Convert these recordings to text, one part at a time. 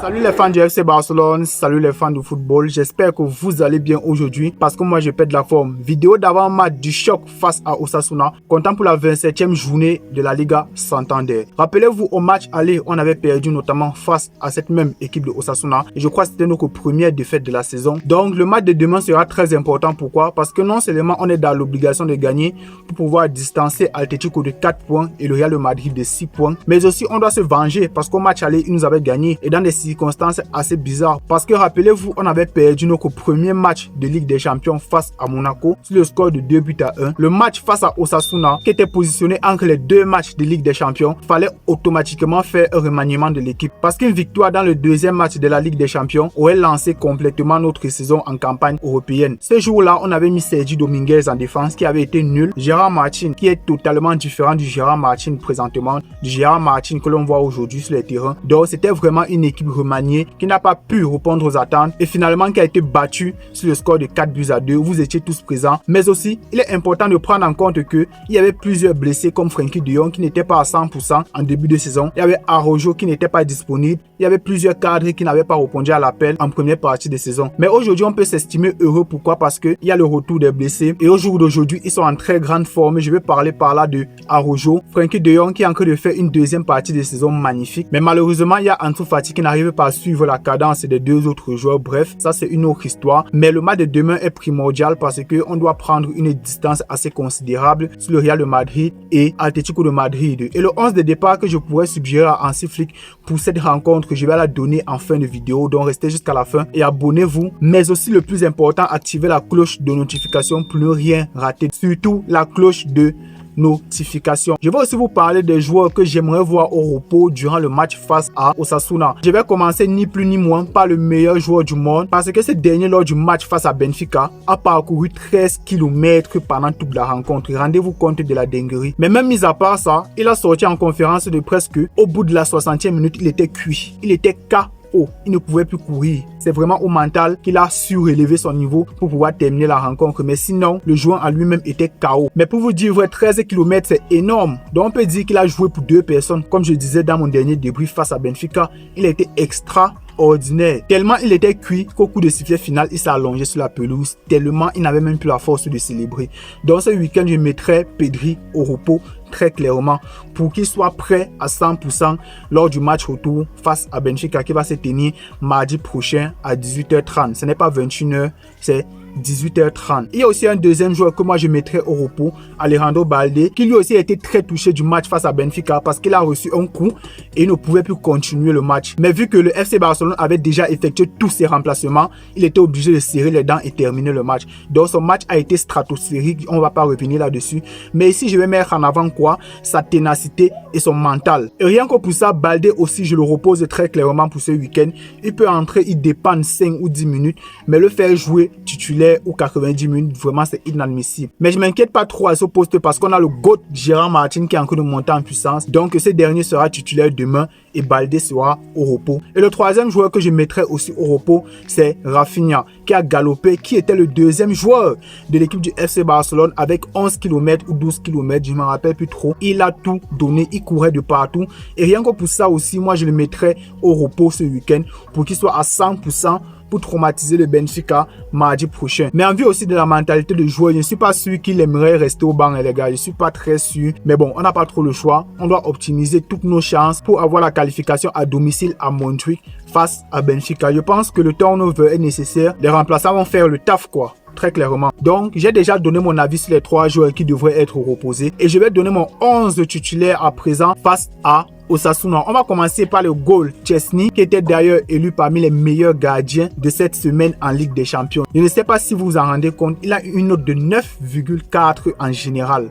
Salut les fans du FC Barcelone, salut les fans du football, j'espère que vous allez bien aujourd'hui parce que moi je pète la forme. Vidéo d'avant-match du choc face à Osasuna, comptant pour la 27e journée de la Liga Santander. Rappelez-vous au match aller, on avait perdu notamment face à cette même équipe de Osasuna et je crois que c'était notre première défaite de la saison. Donc le match de demain sera très important, pourquoi? Parce que non seulement on est dans l'obligation de gagner pour pouvoir distancer Atlético de 4 points et le Real de Madrid de 6 points, mais aussi on doit se venger parce qu'au match aller, ils nous avaient gagné et dans des circonstances assez bizarres parce que rappelez-vous, on avait perdu notre premier match de Ligue des Champions face à Monaco sur le score de 2-1. Le match face à Osasuna qui était positionné entre les deux matchs de Ligue des Champions, fallait automatiquement faire un remaniement de l'équipe parce qu'une victoire dans le deuxième match de la Ligue des Champions aurait lancé complètement notre saison en campagne européenne. Ce jour-là, on avait mis Sergi Dominguez en défense qui avait été nul, Gérard Martin qui est totalement différent du Gérard Martin présentement, du Gérard Martin que l'on voit aujourd'hui sur les terrains. Donc c'était vraiment une équipe remaniée qui n'a pas pu répondre aux attentes et finalement qui a été battue sur le score de 4-2. Vous étiez tous présents, mais aussi il est important de prendre en compte que il y avait plusieurs blessés comme Frenkie de Jong qui n'était pas à 100% en début de saison, il y avait Araujo qui n'était pas disponible, il y avait plusieurs cadres qui n'avaient pas répondu à l'appel en première partie de saison. Mais aujourd'hui on peut s'estimer heureux, pourquoi? Parce que il y a le retour des blessés et au jour d'aujourd'hui ils sont en très grande forme. Je vais parler par là de Araujo, Frenkie de Jong qui est en train de faire une deuxième partie de saison magnifique, mais malheureusement il y a Ansu Fati qui n'arrive pas à suivre la cadence des deux autres joueurs. Bref, ça c'est une autre histoire, mais le match de demain est primordial parce que on doit prendre une distance assez considérable sur le Real de Madrid et Atlético de Madrid. Et le 11 de départ que je pourrais suggérer à Hansi Flick pour cette rencontre, je vais la donner en fin de vidéo, donc restez jusqu'à la fin et abonnez-vous, mais aussi le plus important, activez la cloche de notification pour ne rien rater, surtout la cloche de notification. Je vais aussi vous parler des joueurs que j'aimerais voir au repos durant le match face à Osasuna. Je vais commencer ni plus ni moins par le meilleur joueur du monde parce que ce dernier lors du match face à Benfica a parcouru 13 km pendant toute la rencontre. Rendez-vous compte de la dinguerie. Mais même mis à part ça, il a sorti en conférence de presse que au bout de la 60e minute, il était cuit. Il était KO. Il ne pouvait plus courir. C'est vraiment au mental qu'il a su relever son niveau pour pouvoir terminer la rencontre. Mais sinon, le joueur en lui-même était KO. Mais pour vous dire vrai, 13 km, c'est énorme. Donc on peut dire qu'il a joué pour deux personnes. Comme je disais dans mon dernier débrief face à Benfica, il était extraordinaire. Tellement il était cuit qu'au coup de sifflet final, il s'est allongé sur la pelouse. Tellement il n'avait même plus la force de célébrer. Donc ce week-end, je mettrai Pedri au repos très clairement pour qu'il soit prêt à 100% lors du match retour face à Benfica qui va se tenir mardi prochain à 18h30. Ce n'est pas 21h, c'est 18h30. Il y a aussi un deuxième joueur que moi je mettrai au repos, Alejandro Balde, qui lui aussi a été très touché du match face à Benfica parce qu'il a reçu un coup et il ne pouvait plus continuer le match. Mais vu que le FC Barcelone avait déjà effectué tous ses remplacements, il était obligé de serrer les dents et terminer le match. Donc son match a été stratosphérique, on ne va pas revenir là-dessus. Mais ici je vais mettre en avant quoi? Sa ténacité et son mental. Et rien que pour ça, Balde aussi je le repose très clairement pour ce week-end. Il peut entrer, il dépanne 5 ou 10 minutes, mais le faire jouer titulaire ou 90 minutes, vraiment c'est inadmissible. Mais je m'inquiète pas trop à ce poste parce qu'on a le GOAT Gérard Martin qui est en train de monter en puissance. Donc ce dernier sera titulaire demain et Balde sera au repos. Et le troisième joueur que je mettrai aussi au repos, c'est Rafinha qui a galopé, qui était le deuxième joueur de l'équipe du FC Barcelone avec 11 km ou 12 km, je ne me rappelle plus trop. Il a tout donné, il courait de partout. Et rien que pour ça aussi, moi je le mettrai au repos ce week-end pour qu'il soit à 100% pour traumatiser le Benfica mardi prochain. Mais en vue aussi de la mentalité de joueur, je ne suis pas sûr qu'il aimerait rester au banc, les gars. Je ne suis pas très sûr. Mais bon, on n'a pas trop le choix. On doit optimiser toutes nos chances pour avoir la qualification à domicile à Montjuic face à Benfica. Je pense que le turnover est nécessaire. Les remplaçants vont faire le taf, quoi. Très clairement. Donc, j'ai déjà donné mon avis sur les 3 joueurs qui devraient être reposés. Et je vais donner mon 11 titulaire à présent face à Osasuna. On va commencer par le goal Chesney, qui était d'ailleurs élu parmi les meilleurs gardiens de cette semaine en Ligue des Champions. Je ne sais pas si vous vous en rendez compte, il a une note de 9,4 en général.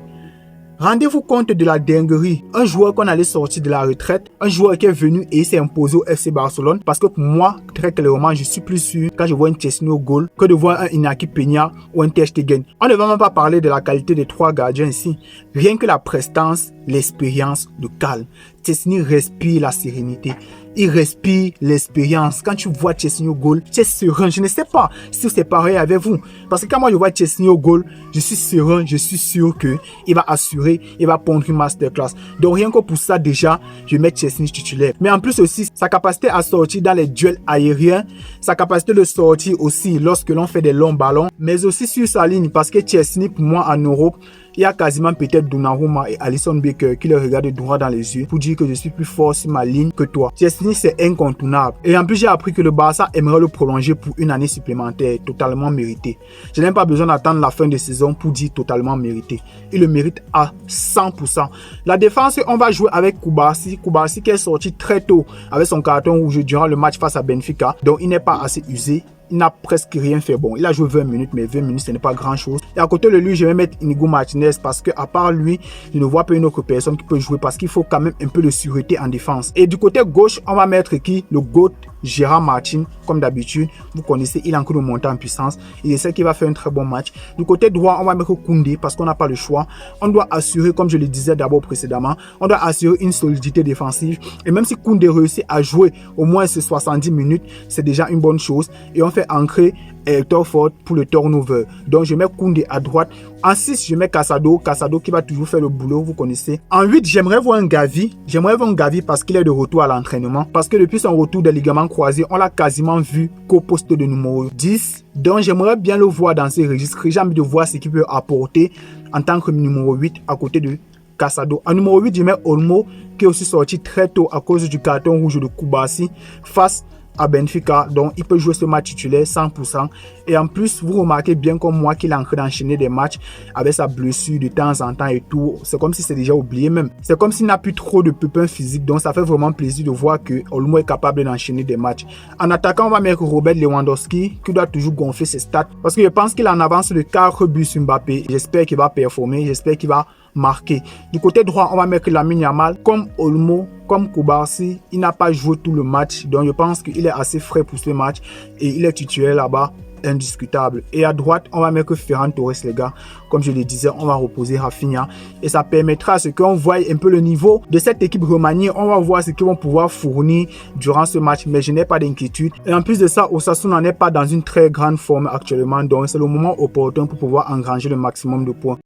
Rendez-vous compte de la dinguerie. Un joueur qu'on allait sortir de la retraite, un joueur qui est venu et s'est imposé au FC Barcelone. Parce que pour moi, très clairement, je suis plus sûr quand je vois un Chesney au goal que de voir un Iñaki Peña ou un Ter Stegen. On ne va même pas parler de la qualité des 3 gardiens ici. Rien que la prestance, l'expérience, le calme. Chesney respire la sérénité. Il respire l'expérience. Quand tu vois Chesney au goal, tu es serein. Je ne sais pas si c'est pareil avec vous. Parce que quand moi je vois Chesney au goal, je suis serein, je suis sûr qu'il va assurer, il va pondre une masterclass. Donc rien que pour ça déjà, je mets Chesney titulaire. Mais en plus aussi, sa capacité à sortir dans les duels aériens, sa capacité de sortir aussi lorsque l'on fait des longs ballons, mais aussi sur sa ligne. Parce que Chesney, pour moi en Europe, il y a quasiment peut-être Donnarumma et Alisson Becker qui le regardent droit dans les yeux pour dire que je suis plus fort sur ma ligne que toi. Chesney, c'est incontournable. Et en plus, j'ai appris que le Barça aimerait le prolonger pour une année supplémentaire, totalement mérité. Je n'ai pas besoin d'attendre la fin de saison pour dire totalement mérité. Il le mérite à 100%. La défense, on va jouer avec Koubarsi. Koubarsi qui est sorti très tôt avec son carton rouge durant le match face à Benfica. Donc, il n'est pas assez usé. Il n'a presque rien fait. Bon, il a joué 20 minutes, mais 20 minutes, ce n'est pas grand-chose. Et à côté de lui, je vais mettre Inigo Martinez parce que à part lui, je ne vois pas une autre personne qui peut jouer parce qu'il faut quand même un peu de sûreté en défense. Et du côté gauche, on va mettre qui? Le GOAT, Gérard Martin, comme d'habitude. Vous connaissez, il est en train de monter en puissance. Il essaie qu'il va faire un très bon match. Du côté droit, on va mettre Koundé parce qu'on n'a pas le choix. On doit assurer, comme je le disais d'abord précédemment, on doit assurer une solidité défensive. Et même si Koundé réussit à jouer au moins ces 70 minutes, c'est déjà une bonne chose. Et on fait ancrer Hector Ford pour le turnover. Donc je mets Koundé à droite. En 6, je mets Casado. Casado qui va toujours faire le boulot, vous connaissez. En 8, j'aimerais voir un Gavi. J'aimerais voir un Gavi parce qu'il est de retour à l'entraînement. Parce que depuis son retour des ligaments croisés, on l'a quasiment vu qu'au poste de numéro 10. Donc j'aimerais bien le voir dans ces registres. J'ai envie de voir ce qu'il peut apporter en tant que numéro 8 à côté de Casado. En numéro 8, je mets Olmo qui est aussi sorti très tôt à cause du carton rouge de Koubarsi face à Benfica, donc il peut jouer ce match titulaire 100%. Et en plus, vous remarquez bien comme moi qu'il est en train d'enchaîner des matchs avec sa blessure de temps en temps et tout. C'est comme si c'est déjà oublié même. C'est comme s'il n'a plus trop de pépins physiques, donc ça fait vraiment plaisir de voir que Olmo est capable d'enchaîner des matchs. En attaquant, on va mettre Robert Lewandowski qui doit toujours gonfler ses stats parce que je pense qu'il en avance de 4 buts sur Mbappé. J'espère qu'il va performer, j'espère qu'il va marqué. Du côté droit, on va mettre Lamine Yamal comme Olmo, comme Koubarsi. Il n'a pas joué tout le match, donc je pense qu'il est assez frais pour ce match et il est titulaire là-bas, indiscutable. Et à droite, on va mettre Ferran Torres, les gars. Comme je le disais, on va reposer Rafinha et ça permettra à ce qu'on voit un peu le niveau de cette équipe remaniée. On va voir ce qu'ils vont pouvoir fournir durant ce match, mais je n'ai pas d'inquiétude. Et en plus de ça, Osasuna n'est pas dans une très grande forme actuellement, donc c'est le moment opportun pour pouvoir engranger le maximum de points.